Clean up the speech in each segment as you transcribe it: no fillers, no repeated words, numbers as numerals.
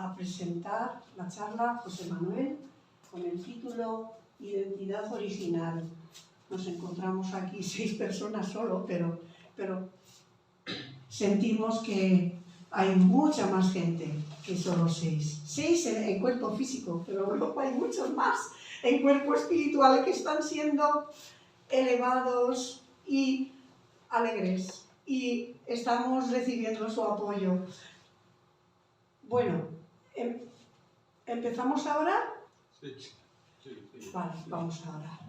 a presentar la charla José Manuel con el título Identidad Original. Nos encontramos aquí 6 personas solo, pero sentimos que hay mucha más gente que solo 6. 6 en cuerpo físico, pero luego hay muchos más en cuerpo espiritual que están siendo elevados y alegres. Y estamos recibiendo su apoyo. Bueno, ¿empezamos ahora? Sí. Vale, vamos ahora.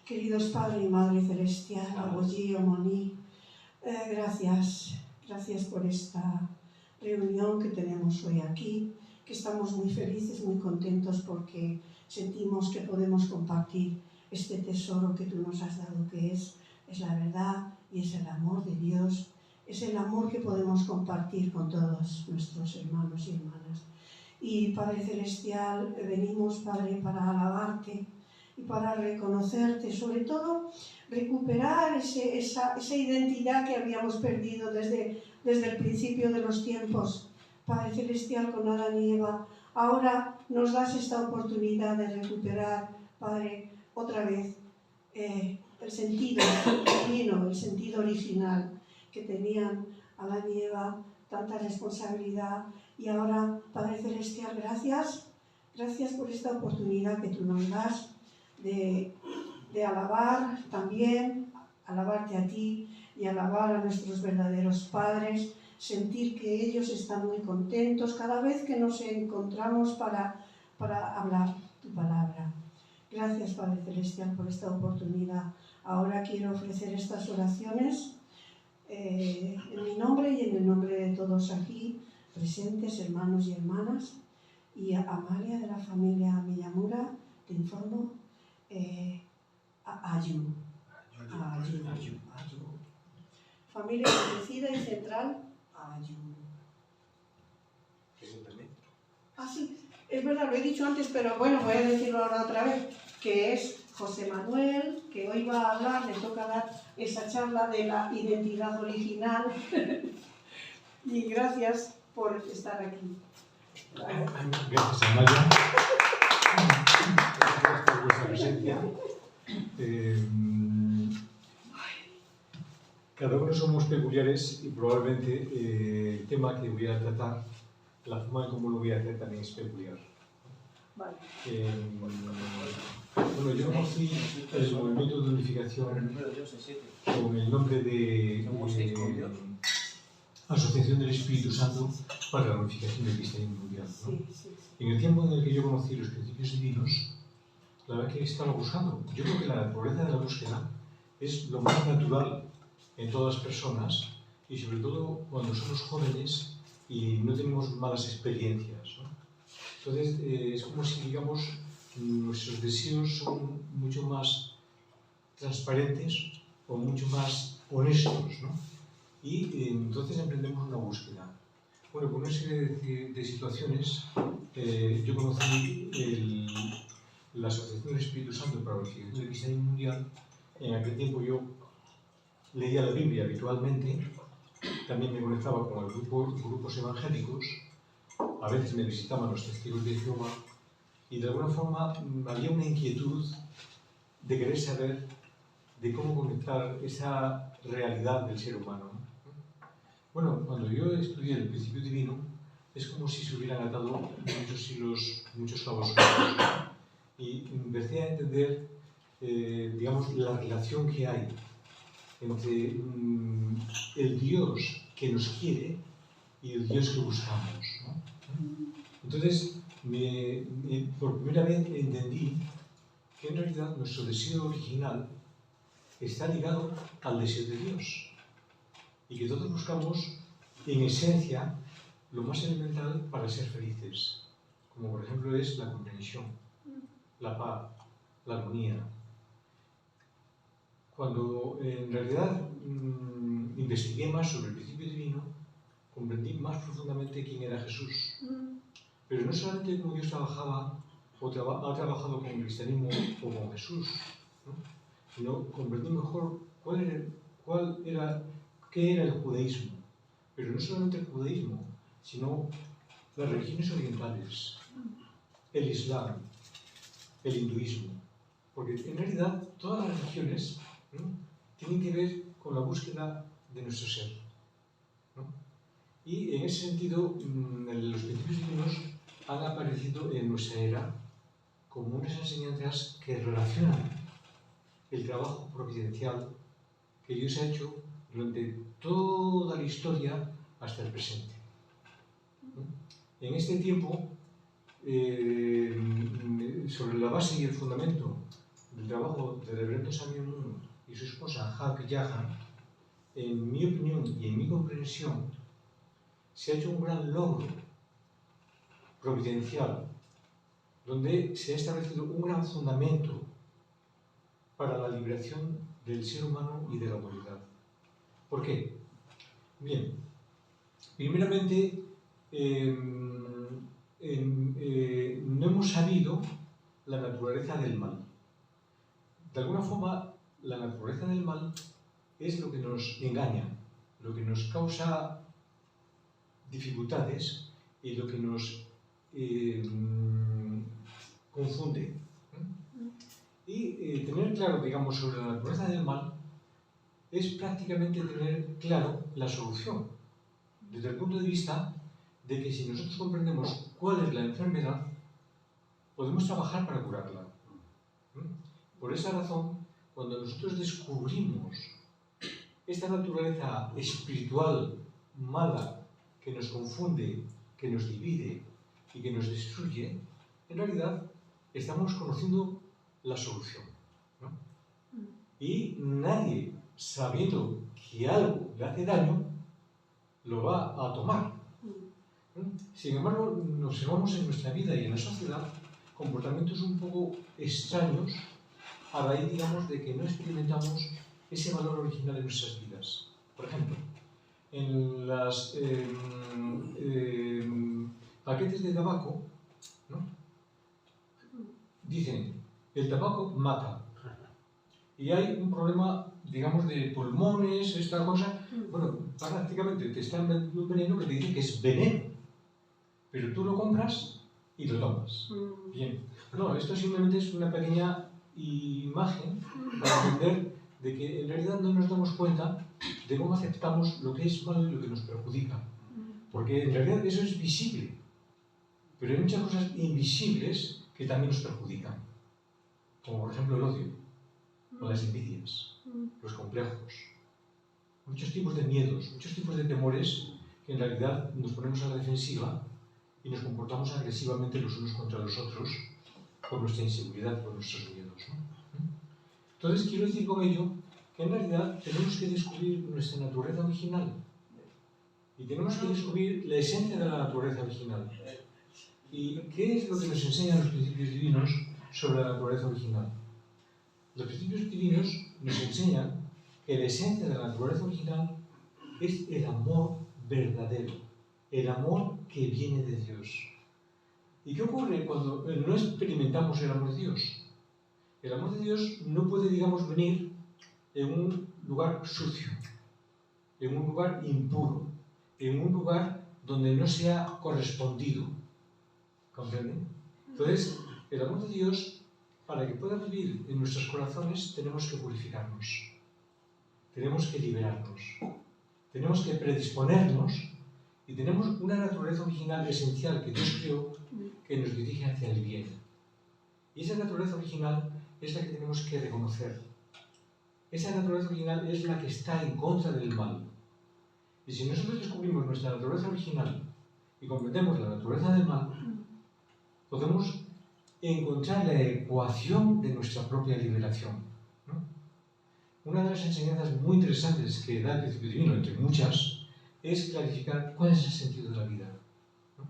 Queridos Padre y Madre Celestial, Abollío, Moní, gracias por esta reunión que tenemos hoy aquí, que estamos muy felices, muy contentos porque sentimos que podemos compartir este tesoro que tú nos has dado, que es la verdad y es el amor de Dios, es el amor que podemos compartir con todos nuestros hermanos y hermanas. Y Padre Celestial, venimos, Padre, para alabarte y para reconocerte, sobre todo recuperar esa identidad que habíamos perdido desde el principio de los tiempos. Padre Celestial, con Adán y Eva, ahora nos das esta oportunidad de recuperar, Padre, otra vez el sentido divino, el sentido original que tenían Adán y Eva, tanta responsabilidad. Y ahora, Padre Celestial, gracias por esta oportunidad que tú nos das de alabar también, alabarte a ti y alabar a nuestros verdaderos padres, sentir que ellos están muy contentos cada vez que nos encontramos para hablar tu palabra. Gracias, Padre Celestial, por esta oportunidad. Ahora quiero ofrecer estas oraciones en mi nombre y en el nombre de todos aquí presentes, hermanos y hermanas, y a Amalia de la familia Miyamura, te informo, Ayu. Familia bendecida y central, Ayu. Ah, sí, es verdad, lo he dicho antes, pero bueno, voy a decirlo ahora otra vez, que es José Manuel, que hoy va a hablar, le toca dar esa charla de la identidad original. Y gracias por estar aquí. Gracias, Amalia. Gracias por vuestra presencia. Cada uno somos peculiares y probablemente el tema que voy a tratar, la forma en cómo lo voy a hacer también es peculiar. Vale. Bueno, yo conocí el movimiento de unificación con el nombre de Asociación del Espíritu Santo para la Unificación del Cristianismo Mundial, ¿no? En el tiempo en el que yo conocí los principios divinos, la verdad que estaba buscando. Yo creo que la naturaleza de la búsqueda es lo más natural en todas las personas y sobre todo cuando somos jóvenes y no tenemos malas experiencias, ¿no? Entonces es como si, digamos, nuestros deseos son mucho más transparentes o mucho más honestos, ¿no? Y entonces emprendemos una búsqueda. Bueno, con una serie de situaciones, yo conocí la Asociación del Espíritu Santo para la Unificación del Cristianismo Mundial. En aquel tiempo yo leía la Biblia habitualmente, también me conectaba con grupos evangélicos, a veces me visitaban los testigos de Jehová, y de alguna forma había una inquietud de querer saber de cómo conectar esa realidad del ser humano. Bueno, cuando yo estudié el principio divino, es como si se hubieran atado muchos hilos, muchos cabos sueltos, y empecé a entender, digamos, la relación que hay entre el Dios que nos quiere y el Dios que buscamos, ¿no? Entonces, por primera vez entendí que en realidad nuestro deseo original está ligado al deseo de Dios y que todos buscamos en esencia lo más elemental para ser felices, como por ejemplo es la comprensión, la paz, la armonía. Cuando en realidad investigué más sobre el principio divino, comprendí más profundamente quién era Jesús. Pero no solamente cómo Dios trabajaba o ha trabajado con el cristianismo o con Jesús, ¿no? sino comprender mejor qué era el judaísmo. Pero no solamente el judaísmo, sino las religiones orientales, el islam, el hinduismo. Porque en realidad todas las religiones, ¿no?, tienen que ver con la búsqueda de nuestro ser, ¿no? Y en ese sentido, los principios divinos han aparecido en nuestra era como unas enseñanzas que relacionan el trabajo providencial que Dios ha hecho durante toda la historia hasta el presente. En este tiempo, sobre la base y el fundamento del trabajo del reverendo Samuel Moon y su esposa Hak Jahan, en mi opinión y en mi comprensión, se ha hecho un gran logro providencial, donde se ha establecido un gran fundamento para la liberación del ser humano y de la humanidad. ¿Por qué? Bien, primeramente, no hemos sabido la naturaleza del mal. De alguna forma, la naturaleza del mal es lo que nos engaña, lo que nos causa dificultades y lo que nos confunde. Y tener claro, digamos, sobre la naturaleza del mal es prácticamente tener claro la solución, desde el punto de vista de que si nosotros comprendemos cuál es la enfermedad, podemos trabajar para curarla. Por esa razón, cuando nosotros descubrimos esta naturaleza espiritual mala que nos confunde, que nos divide y que nos destruye, en realidad estamos conociendo la solución, ¿no? Y nadie, sabiendo que algo le hace daño, lo va a tomar. Sin embargo, observamos en nuestra vida y en la sociedad comportamientos un poco extraños a raíz, digamos, de que no experimentamos ese valor original en nuestras vidas. Por ejemplo, en los paquetes de tabaco, ¿no?, dicen, el tabaco mata. Y hay un problema, digamos, de pulmones, esta cosa. Bueno, prácticamente te están vendiendo un veneno que te dice que es veneno, pero tú lo compras y lo tomas. Bien. No, esto simplemente es una pequeña imagen para entender de que en realidad no nos damos cuenta de cómo aceptamos lo que es malo y lo que nos perjudica. Porque en realidad eso es visible, pero hay muchas cosas invisibles que también nos perjudican. Como por ejemplo el odio, o las envidias, los complejos, muchos tipos de miedos, muchos tipos de temores que en realidad nos ponemos a la defensiva y nos comportamos agresivamente los unos contra los otros por nuestra inseguridad, por nuestros miedos, ¿no? Entonces quiero decir con ello que en realidad tenemos que descubrir nuestra naturaleza original y tenemos que descubrir la esencia de la naturaleza original. ¿Y qué es lo que nos enseñan los principios divinos sobre la naturaleza original? Los principios divinos nos enseñan que la esencia de la naturaleza original es el amor verdadero, el amor que viene de Dios. ¿Y qué ocurre cuando no experimentamos el amor de Dios? El amor de Dios no puede, digamos, venir en un lugar sucio, en un lugar impuro, en un lugar donde no sea correspondido. ¿Comprenden? Entonces, el amor de Dios, para que pueda vivir en nuestros corazones, tenemos que purificarnos, tenemos que liberarnos, tenemos que predisponernos y tenemos una naturaleza original esencial que Dios creó que nos dirige hacia el bien. Y esa naturaleza original es la que tenemos que reconocer. Esa naturaleza original es la que está en contra del mal. Y si nosotros descubrimos nuestra naturaleza original y comprendemos la naturaleza del mal, podemos encontrar la ecuación de nuestra propia liberación, ¿no? Una de las enseñanzas muy interesantes que da el principio divino, entre muchas, es clarificar cuál es el sentido de la vida, ¿no?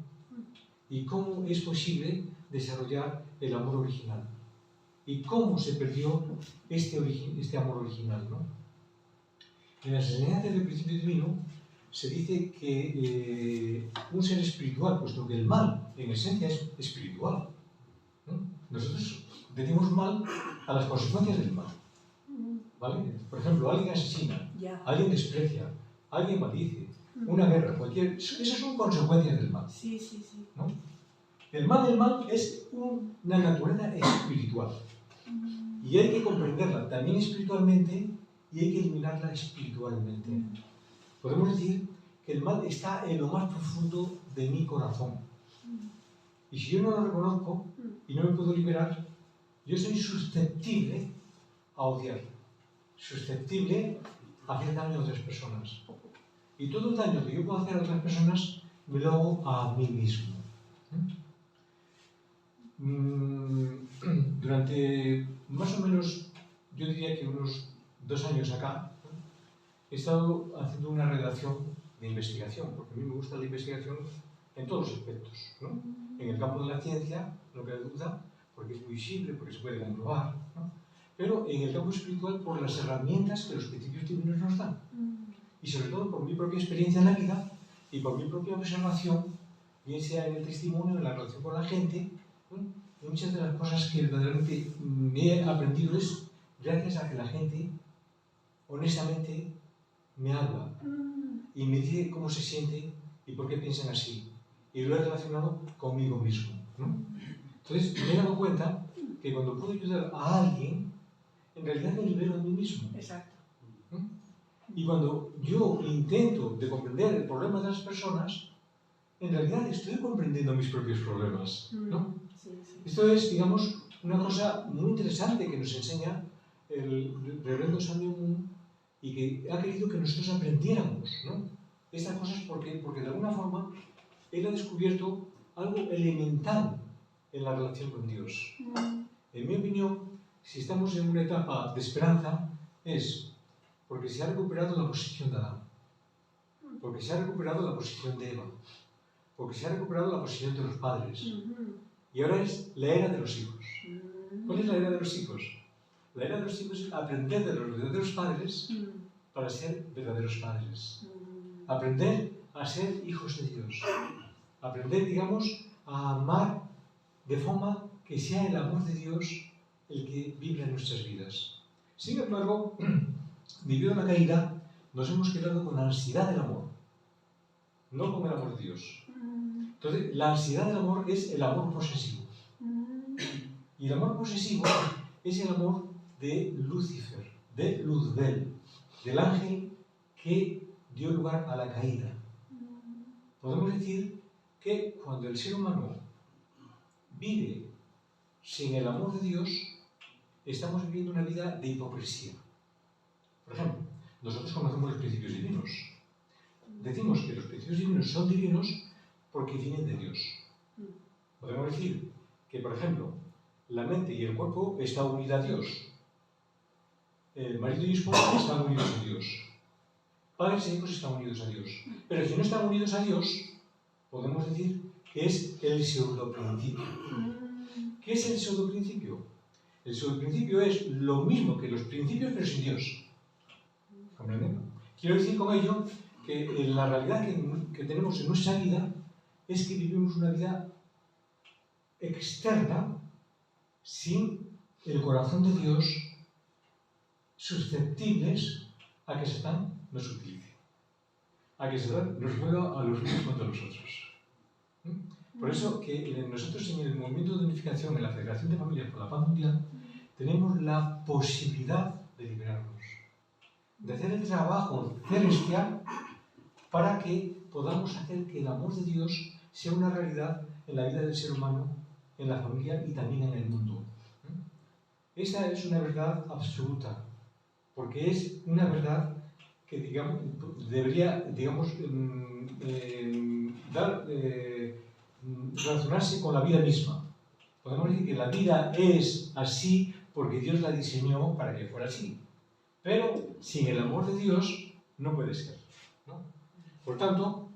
Y cómo es posible desarrollar el amor original. Y cómo se perdió este amor original, ¿no? En las enseñanzas del principio divino se dice que un ser espiritual, puesto que el mal en esencia es espiritual, ¿no? Nosotros decimos mal a las consecuencias del mal. ¿vale? Por ejemplo, alguien asesina, Ya. alguien desprecia, alguien maldice, una guerra, cualquier... Esas son consecuencias del mal. Sí, sí, sí. ¿No? El mal es una naturaleza espiritual. Y hay que comprenderla también espiritualmente y hay que eliminarla espiritualmente. Podemos decir que el mal está en lo más profundo de mi corazón. Y si yo no lo reconozco y no me puedo liberar, yo soy susceptible a odiar, susceptible a hacer daño a otras personas. Y todo el daño que yo puedo hacer a otras personas me lo hago a mí mismo. Durante más o menos, yo diría que unos 2 años acá, he estado haciendo una redacción de investigación, porque a mí me gusta la investigación en todos los aspectos, ¿no? En el campo de la ciencia, no cabe duda, porque es muy visible, porque se puede comprobar, ¿no? Pero en el campo espiritual, por las herramientas que los principios divinos nos dan. Y sobre todo por mi propia experiencia en la vida y por mi propia observación, bien sea en el testimonio, en la relación con la gente, y muchas de las cosas que verdaderamente me he aprendido es gracias a que la gente, honestamente, me habla y me dice cómo se siente y por qué piensan así. Y lo he relacionado conmigo mismo, ¿no? Entonces me he dado cuenta que cuando puedo ayudar a alguien, en realidad me libero a mí mismo. Exacto. Y cuando yo intento de comprender el problema de las personas, en realidad estoy comprendiendo mis propios problemas, ¿no? Sí, sí. Esto es, digamos, una cosa muy interesante que nos enseña el reverendo Samuel Moon y que ha querido que nosotros aprendiéramos, ¿no? Estas cosas porque de alguna forma él ha descubierto algo elemental en la relación con Dios. En mi opinión, si estamos en una etapa de esperanza, es porque se ha recuperado la posición de Adán, porque se ha recuperado la posición de Eva, porque se ha recuperado la posición de los padres. Y ahora es la era de los hijos. ¿Cuál es la era de los hijos? La era de los hijos es aprender de los verdaderos padres para ser verdaderos padres. Aprender a ser hijos de Dios. Aprender, digamos, a amar de forma que sea el amor de Dios el que vibra en nuestras vidas. Sin embargo, debido a la caída, nos hemos quedado con la ansiedad del amor, no con el amor de Dios. Entonces, la ansiedad del amor es el amor posesivo. Y el amor posesivo es el amor de Lucifer, de Luzbel, del ángel que dio lugar a la caída. Podemos decir que cuando el ser humano vive sin el amor de Dios, estamos viviendo una vida de hipocresía. Por ejemplo, nosotros conocemos los principios divinos. Decimos que los principios divinos son divinos porque vienen de Dios. Podemos decir que, por ejemplo, la mente y el cuerpo están unidos a Dios. El marido y esposa están unidos a Dios. Padres e hijos están unidos a Dios. Pero si no están unidos a Dios, podemos decir que es el pseudoprincipio. ¿Qué es el pseudoprincipio? El pseudoprincipio es lo mismo que los principios, pero sin Dios. ¿Comprenden? Quiero decir con ello que la realidad que tenemos en nuestra vida es que vivimos una vida externa sin el corazón de Dios, susceptibles a que Satán nos utilice, a que Satán nos juega a los unos contra los otros. Por eso que nosotros en el movimiento de unificación, en la Federación de Familias por la Paz Mundial, tenemos la posibilidad de liberarnos, de hacer el trabajo celestial para que podamos hacer que el amor de Dios sea una realidad en la vida del ser humano, en la familia y también en el mundo. Esta es una verdad absoluta, porque es una verdad que debería, relacionarse con la vida misma. Podemos decir que la vida es así porque Dios la diseñó para que fuera así. Pero sin el amor de Dios no puede ser, ¿no? Por tanto,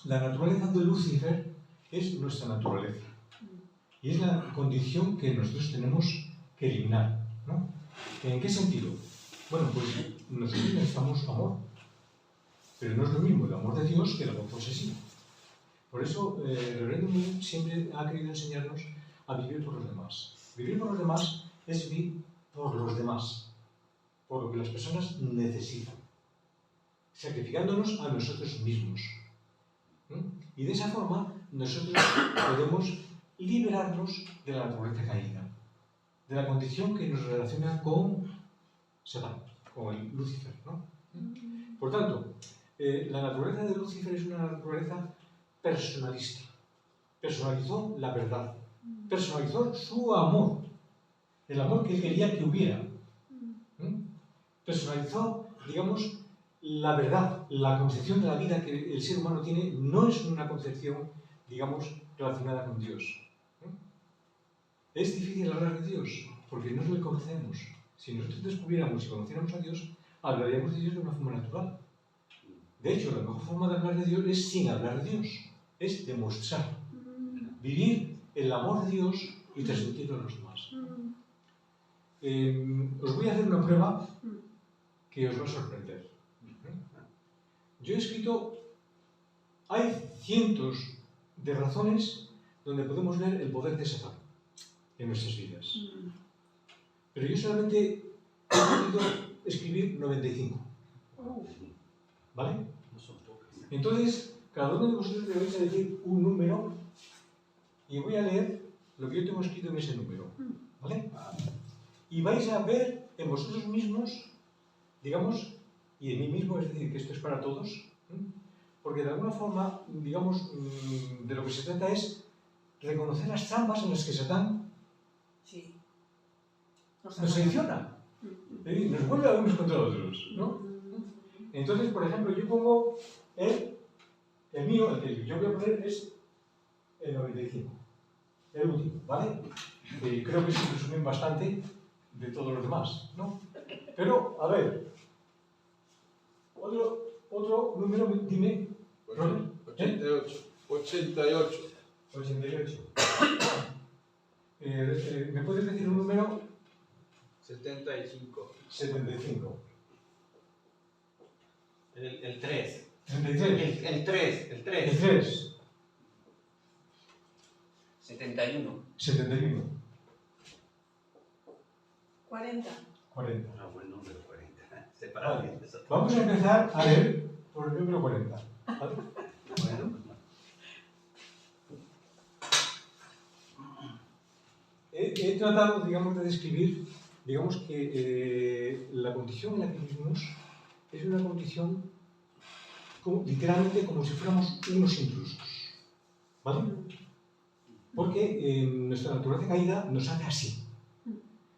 la naturaleza de Lucifer es nuestra naturaleza. Y es la condición que nosotros tenemos que eliminar, ¿no? ¿En qué sentido? Bueno, pues nosotros necesitamos amor. Pero no es lo mismo el amor de Dios que el amor posesivo. Por eso, el reverendo Moon siempre ha querido enseñarnos a vivir por los demás. Vivir por los demás es vivir por los demás. por lo que las personas necesitan, sacrificándonos a nosotros mismos. Y de esa forma nosotros podemos liberarnos de la naturaleza caída, de la condición que nos relaciona con Satán, con el Lucifer, ¿no? Por tanto, la naturaleza de Lucifer es una naturaleza personalista. Personalizó la verdad, personalizó su amor, el amor que él quería que hubiera. Personalizó, digamos, la verdad, la concepción de la vida que el ser humano tiene no es una concepción, digamos, relacionada con Dios. Es difícil hablar de Dios, porque no le conocemos. Si nosotros descubriéramos y conociéramos a Dios, hablaríamos de Dios de una forma natural. De hecho, la mejor forma de hablar de Dios es sin hablar de Dios, es demostrar, vivir el amor de Dios y transmitirlo a los demás. Os voy a hacer una prueba que os va a sorprender. Yo he escrito, hay cientos de razones donde podemos ver el poder de Satán en nuestras vidas. Pero yo solamente he podido escribir 95. ¿Vale? Entonces, cada uno de vosotros le vais a decir un número y voy a leer lo que yo tengo escrito en ese número. ¿Vale? Y vais a ver en vosotros mismos, digamos, y en mí mismo, es decir, que esto es para todos, porque de alguna forma, digamos, de lo que se trata es reconocer las trampas en las que Satán nos selecciona. Nos vuelve a unos contra otros, ¿no? Entonces, por ejemplo, yo pongo el mío, el que yo voy a poner es el 95, el último, ¿vale? Creo que es un resumen bastante de todos los demás, ¿no? Pero, a ver, otro número, dime. 88. 88. ¿Me puedes decir un número? 75. 75. El 3. 33. El 3. El 3. 71. 71. 40. 40. Ah, buen número, 40. Separado. Vale. Vamos a empezar a leer por el número 40. ¿Vale? Bueno, He tratado, digamos, de describir, digamos, que la condición en la que vivimos es una condición literalmente como si fuéramos unos intrusos. ¿Vale? Porque nuestra naturaleza caída nos hace así.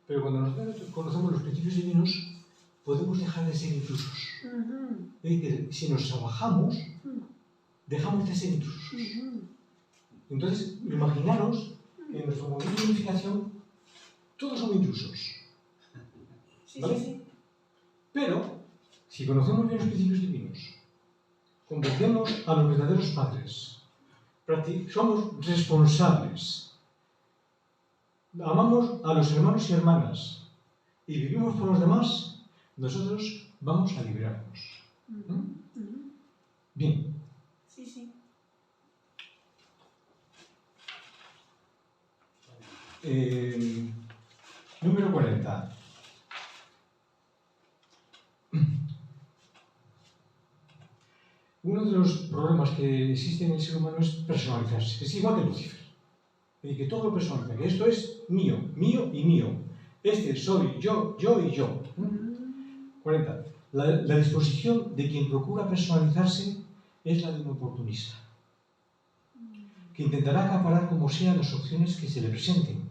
Pero cuando nosotros conocemos los principios divinos, podemos dejar de ser intrusos. Es decir, si nos trabajamos, dejamos de ser intrusos. Entonces, imaginaros que en nuestro movimiento de unificación todos son intrusos. ¿Vale? Pero, si conocemos bien los principios divinos, comprendemos a los verdaderos padres, somos responsables, amamos a los hermanos y hermanas y vivimos por los demás, nosotros vamos a liberarnos. Bien. Sí. Número 40. Uno de los problemas que existen en el ser humano es personalizarse. Es igual que Lucifer. Es decir, que todo lo personaliza, que esto es mío, mío y mío. Este soy yo, yo y yo. 40. La disposición de quien procura personalizarse es la de un oportunista, que intentará acaparar como sea las opciones que se le presenten,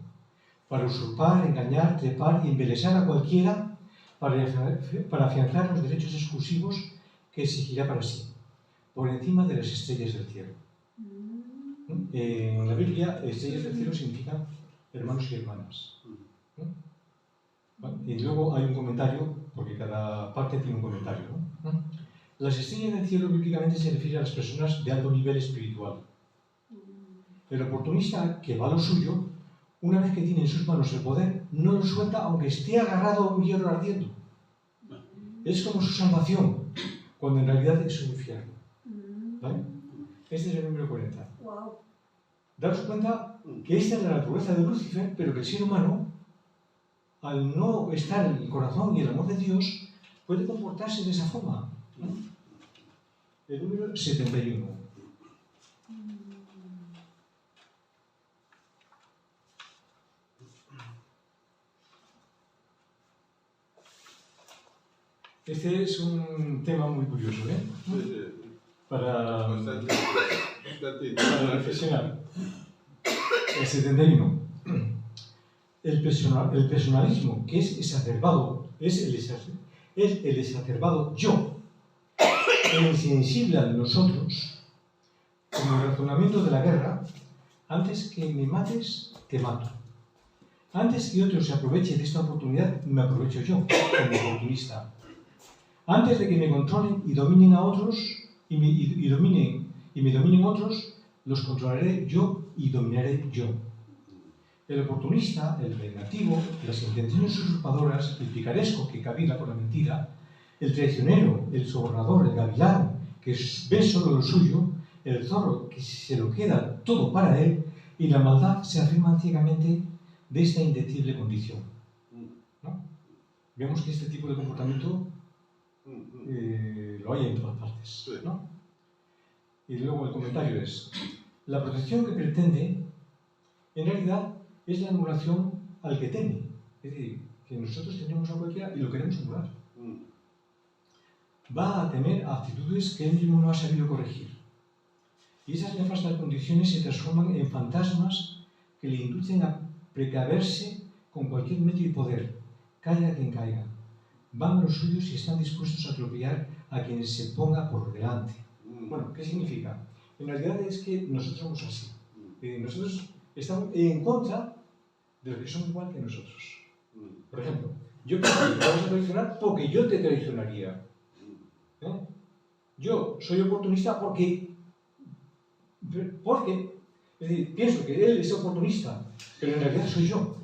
para usurpar, engañar, trepar y embelesar a cualquiera para afianzar los derechos exclusivos que exigirá para sí, por encima de las estrellas del cielo. En la Biblia, estrellas del cielo significan hermanos y hermanas. Y luego hay un comentario, porque cada parte tiene un comentario, ¿no? Las estrellas del cielo bíblicamente se refiere a las personas de alto nivel espiritual. El oportunista que va a lo suyo, una vez que tiene en sus manos el poder, no lo suelta aunque esté agarrado a un hierro ardiendo. Es como su salvación, cuando en realidad es un infierno. ¿Vale? Este es el número 40. Wow. Daros cuenta que esta es la naturaleza de Lucifer, pero que el ser humano al no estar en el corazón y el amor de Dios, puede comportarse de esa forma, ¿no? El número 71. Este es un tema muy curioso, ¿eh? Para reflexionar. El 71. El personalismo, que es exacerbado, es el exacerbado yo, el insensible a nosotros, como el razonamiento de la guerra: antes que me mates, te mato. Antes que otro se aproveche de esta oportunidad, me aprovecho yo, como oportunista. Antes de que me controlen y dominen a otros, y me dominen otros, los controlaré yo y dominaré yo. El oportunista, el vengativo, las intenciones usurpadoras, el picaresco que cavila por la mentira, el traicionero, el sobornador, el gavilán que ve solo lo suyo, el zorro que se lo queda todo para él, y la maldad se afirman ciegamente de esta indecible condición, ¿no? Vemos que este tipo de comportamiento lo hay en todas partes, ¿no? Y luego el comentario es: la protección que pretende, en realidad, es la anulación al que teme. Es decir, que nosotros tenemos a cualquiera y lo queremos anular. Va a temer actitudes que él mismo no ha sabido corregir. Y esas nefastas condiciones se transforman en fantasmas que le inducen a precaverse con cualquier medio y poder, caiga quien caiga. Van a los suyos y están dispuestos a atropellar a quien se ponga por delante. Bueno, ¿qué significa? En realidad es que nosotros somos así. Nosotros estamos en contra de los que son igual que nosotros. Por ejemplo, yo creo que te vamos a traicionar porque yo te traicionaría. Yo soy oportunista porque, es decir, pienso que él es oportunista, pero en realidad soy yo.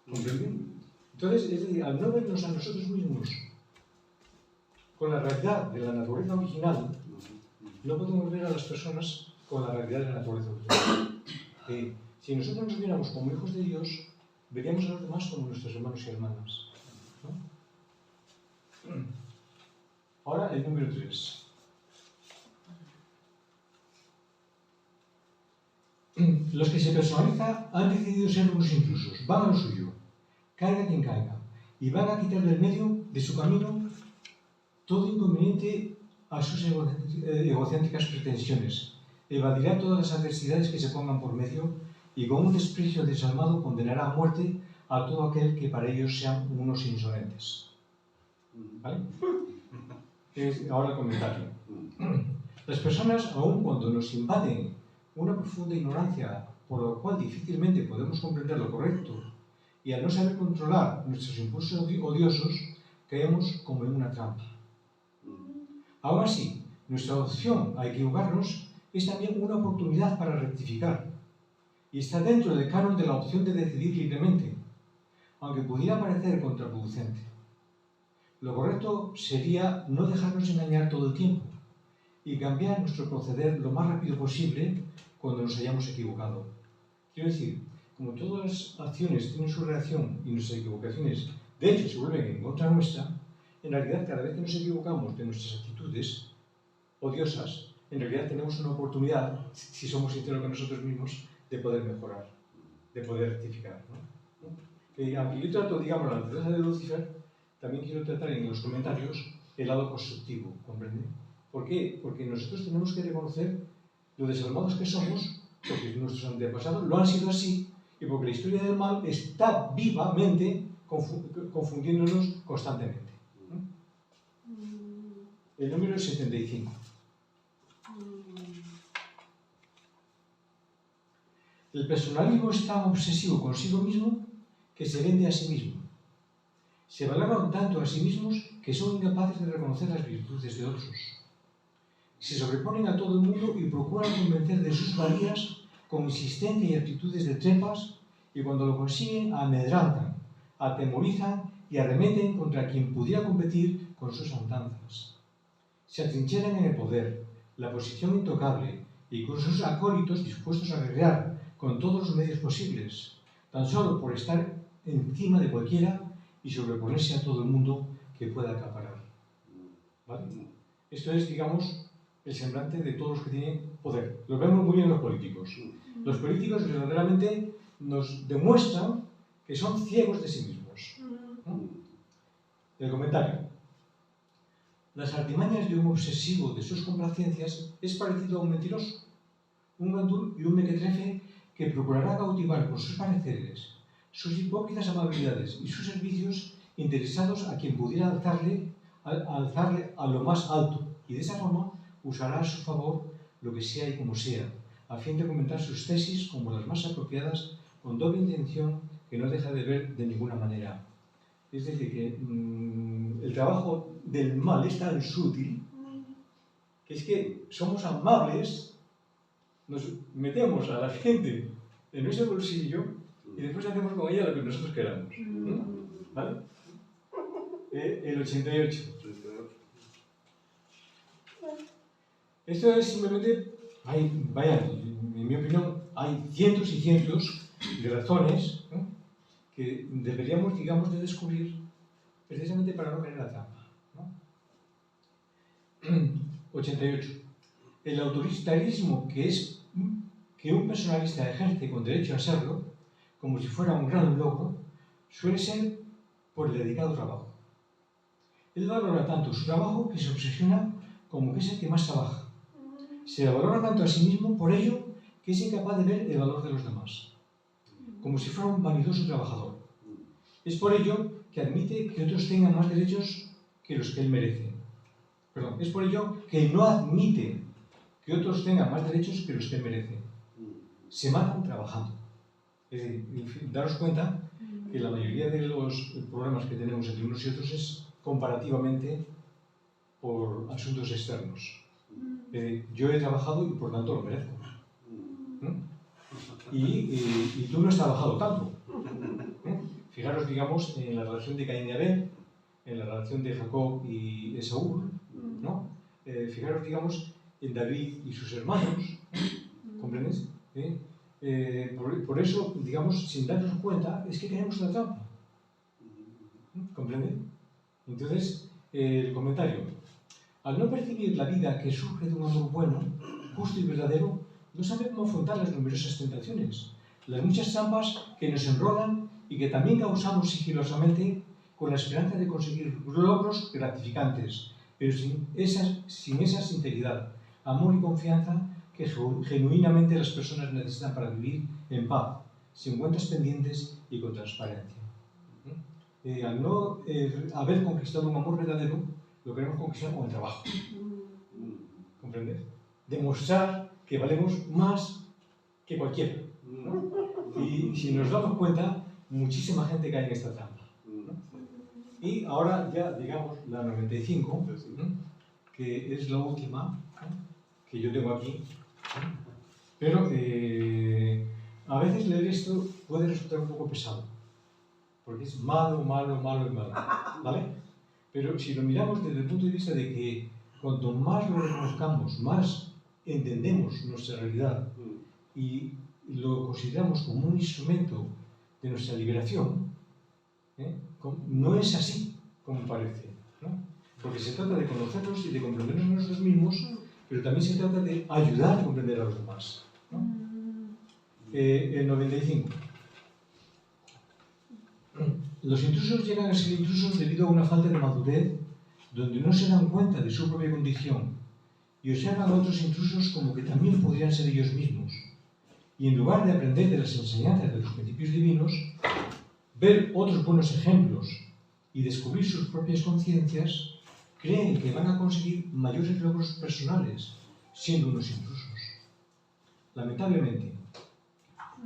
¿Comprenden? Entonces, es decir, al no vernos a nosotros mismos con la realidad de la naturaleza original, no podemos ver a las personas con la realidad de la naturaleza original. Si nosotros nos viéramos como hijos de Dios, veríamos a los demás como nuestros hermanos y hermanas, ¿no? Ahora el número 3. Los que se personalizan han decidido ser unos intrusos, van a lo suyo, caiga quien caiga, y van a quitar del medio de su camino todo inconveniente a sus egocéntricas pretensiones. Evadirá todas las adversidades que se pongan por medio y con un desprecio desalmado condenará a muerte a todo aquel que para ellos sean unos insolentes. ¿Vale? Ahora el comentario. Las personas, aun cuando nos invaden una profunda ignorancia por lo cual difícilmente podemos comprender lo correcto, y al no saber controlar nuestros impulsos odiosos, caemos como en una trampa. Aún así, nuestra opción a equivocarnos es también una oportunidad para rectificar, y está dentro del canon de la opción de decidir libremente, aunque pudiera parecer contraproducente. Lo correcto sería no dejarnos engañar todo el tiempo y cambiar nuestro proceder lo más rápido posible cuando nos hayamos equivocado. Quiero decir, como todas las acciones tienen su reacción y nuestras equivocaciones de hecho se vuelven en contra nuestra, en realidad cada vez que nos equivocamos de nuestras actitudes odiosas, en realidad tenemos una oportunidad, si somos sinceros con nosotros mismos, de poder mejorar, de poder rectificar, ¿no? Aunque yo trato, digamos, la naturaleza de Lucifer, también quiero tratar en los comentarios el lado constructivo, ¿comprende? ¿Por qué? Porque nosotros tenemos que reconocer lo desalmados que somos, porque nuestros antepasados lo han sido así, y porque la historia del mal está vivamente confundiéndonos constantemente. El número es 75. El personalismo es tan obsesivo consigo mismo que se vende a sí mismo. Se valoran tanto a sí mismos que son incapaces de reconocer las virtudes de otros. Se sobreponen a todo el mundo y procuran convencer de sus valías con insistencia y actitudes de trepas, y cuando lo consiguen amedrantan, atemorizan y arremeten contra quien pudiera competir con sus andanzas. Se atrincheran en el poder, la posición intocable, y con sus acólitos dispuestos a guerrear con todos los medios posibles, tan solo por estar encima de cualquiera y sobreponerse a todo el mundo que pueda acaparar. ¿Vale? Esto es, digamos, el semblante de todos los que tienen poder. Lo vemos muy bien en los políticos. Los políticos verdaderamente nos demuestran que son ciegos de sí mismos. ¿No? El comentario. Las artimañas de un obsesivo de sus complacencias es parecido a un mentiroso, un gandul y un mequetrefe que procurará cautivar con sus pareceres, sus hipócritas amabilidades y sus servicios interesados a quien pudiera alzarle a lo más alto, y de esa forma usará a su favor lo que sea y como sea, a fin de comentar sus tesis como las más apropiadas, con doble intención que no deja de ver de ninguna manera. Es decir, que el trabajo del mal es tan sutil que es que somos amables, nos metemos a la gente en nuestro bolsillo y después hacemos con ella lo que nosotros queramos. ¿Vale? El 88. Esto es simplemente, en mi opinión, hay cientos y cientos de razones, ¿no?, que deberíamos, digamos, de descubrir precisamente para no caer en la trampa, ¿no? 88. El autoritarismo que un personalista ejerce con derecho a serlo, como si fuera un gran logro, suele ser por el dedicado trabajo. Él valora tanto su trabajo que se obsesiona como que es el que más trabaja. Se valora tanto a sí mismo por ello que es incapaz de ver el valor de los demás, como si fuera un vanidoso trabajador. Es por ello que admite que otros tengan más derechos que los que él merece. Perdón, es por ello que no admite que otros tengan más derechos que los que él merece. Se matan trabajando. Es decir, daros cuenta que la mayoría de los problemas que tenemos entre unos y otros es comparativamente por asuntos externos. Yo he trabajado y por tanto lo merezco. Y tú no has trabajado tanto. Fijaros, digamos, en la relación de Caín y Abel, en la relación de Jacob y Esaú, ¿no? Fijaros, digamos, en David y sus hermanos, ¿comprendes? Por eso, digamos, sin darnos cuenta, es que caemos en la trampa. ¿Comprenden? Entonces, el comentario. Al no percibir la vida que surge de un amor bueno, justo y verdadero, no sabe cómo afrontar las numerosas tentaciones, las muchas trampas que nos enrolan y que también causamos sigilosamente con la esperanza de conseguir logros gratificantes, pero sin esa sinceridad, amor y confianza que genuinamente las personas necesitan para vivir en paz, sin cuentas pendientes y con transparencia. Al no haber conquistado un amor verdadero, lo queremos conquistar con el trabajo. ¿Comprendes? Demostrar que valemos más que cualquiera, ¿no? Y si nos damos cuenta, muchísima gente cae en esta trampa, ¿no? Y ahora ya, digamos, la 95, ¿no?, que es la última, ¿no?, que yo tengo aquí, ¿no? Pero a veces leer esto puede resultar un poco pesado, porque es malo, malo, malo y malo, ¿vale? Pero si lo miramos desde el punto de vista de que cuanto más lo reconozcamos, más entendemos nuestra realidad y lo consideramos como un instrumento de nuestra liberación, no es así como parece, ¿no? Porque se trata de conocernos y de comprendernos a nosotros mismos, pero también se trata de ayudar a comprender a los demás, ¿no? El 95. Los intrusos llegan a ser intrusos debido a una falta de madurez, donde no se dan cuenta de su propia condición y observan a otros intrusos como que también podrían ser ellos mismos. Y en lugar de aprender de las enseñanzas de los principios divinos, ver otros buenos ejemplos y descubrir sus propias conciencias, creen que van a conseguir mayores logros personales siendo unos intrusos. Lamentablemente.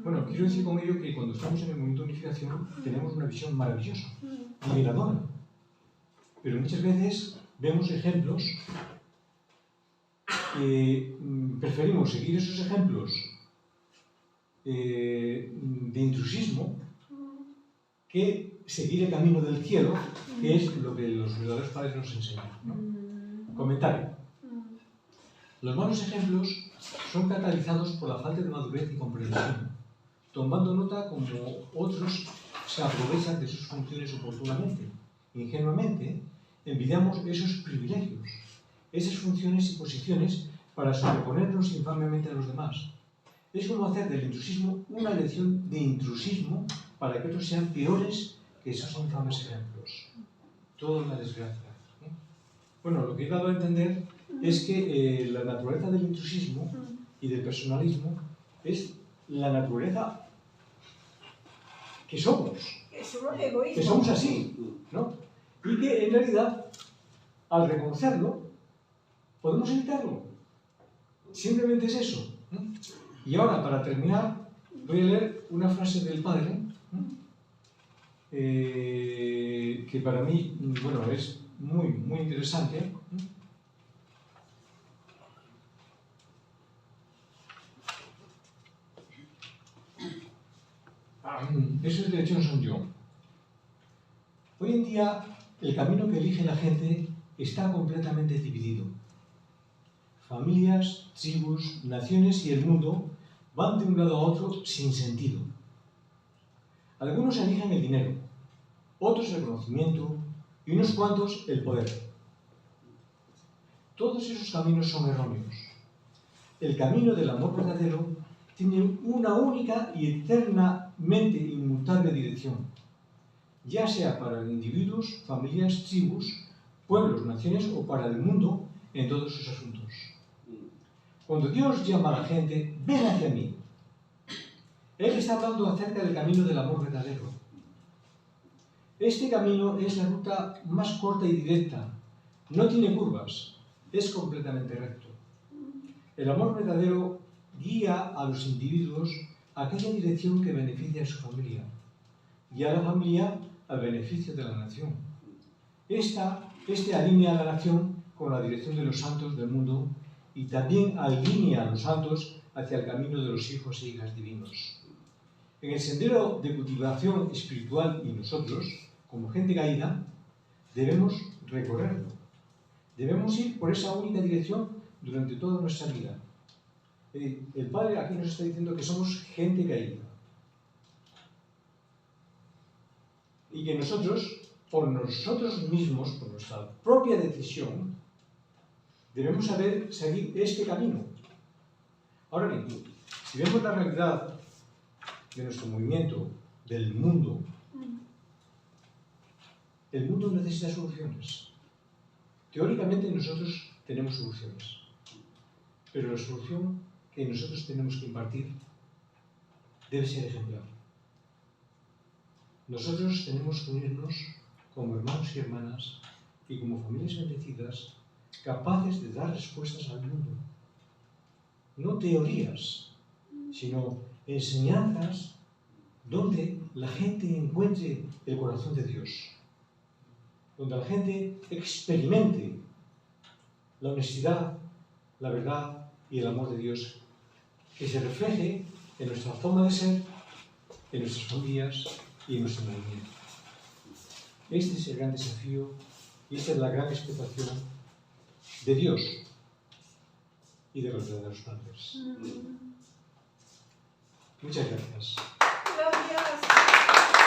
Bueno, quiero decir con ello que cuando estamos en el movimiento de unificación tenemos una visión maravillosa, liberadora. Pero muchas veces vemos ejemplos que preferimos seguir esos ejemplos de intrusismo que seguir el camino del cielo, que es lo que los verdaderos padres nos enseñan, ¿no? Comentario. Los malos ejemplos son catalizados por la falta de madurez y comprensión, tomando nota como otros se aprovecha de sus funciones oportunamente. Ingenuamente, envidiamos esos privilegios, esas funciones y posiciones para sobreponernos infamemente a los demás. Es como hacer del intrusismo una lección de intrusismo para que otros sean peores que esos infames ejemplos. Toda una desgracia. Bueno, lo que he dado a entender es que la naturaleza del intrusismo y del personalismo es la naturaleza que somos. Que somos así, ¿no? Y que en realidad, al reconocerlo, podemos evitarlo. Simplemente es eso, ¿no? Y ahora, para terminar, voy a leer una frase del padre, que para mí, bueno, es muy, muy interesante. Eso es de Johnson Young. Hoy en día, el camino que elige la gente está completamente dividido. Familias, tribus, naciones y el mundo van de un lado a otro sin sentido. Algunos eligen el dinero, otros el conocimiento y unos cuantos el poder. Todos esos caminos son erróneos. El camino del amor verdadero tiene una única y eternamente inmutable dirección, ya sea para individuos, familias, tribus, pueblos, naciones o para el mundo en todos sus asuntos. Cuando Dios llama a la gente, ven hacia mí, Él está hablando acerca del camino del amor verdadero. Este camino es la ruta más corta y directa, no tiene curvas, es completamente recto. El amor verdadero guía a los individuos a aquella dirección que beneficia a su familia y a la familia al beneficio de la nación. Este alinea a la nación con la dirección de los santos del mundo y también alinea a los santos hacia el camino de los hijos e hijas divinos. En el sendero de cultivación espiritual y nosotros, como gente caída, debemos recorrerlo. Debemos ir por esa única dirección durante toda nuestra vida. El Padre aquí nos está diciendo que somos gente caída. Y que nosotros, por nosotros mismos, por nuestra propia decisión, debemos saber seguir este camino. Ahora bien, si vemos la realidad de nuestro movimiento, del mundo, el mundo necesita soluciones. Teóricamente nosotros tenemos soluciones, pero la solución que nosotros tenemos que impartir debe ser ejemplar. Nosotros tenemos que unirnos como hermanos y hermanas y como familias bendecidas, capaces de dar respuestas al mundo. No teorías, sino enseñanzas donde la gente encuentre el corazón de Dios, donde la gente experimente la honestidad, la verdad y el amor de Dios, que se refleje en nuestra forma de ser, en nuestras familias y en nuestro movimiento. Este es el gran desafío y esta es la gran expectación de Dios y de los verdaderos padres. Muchas gracias. Gracias.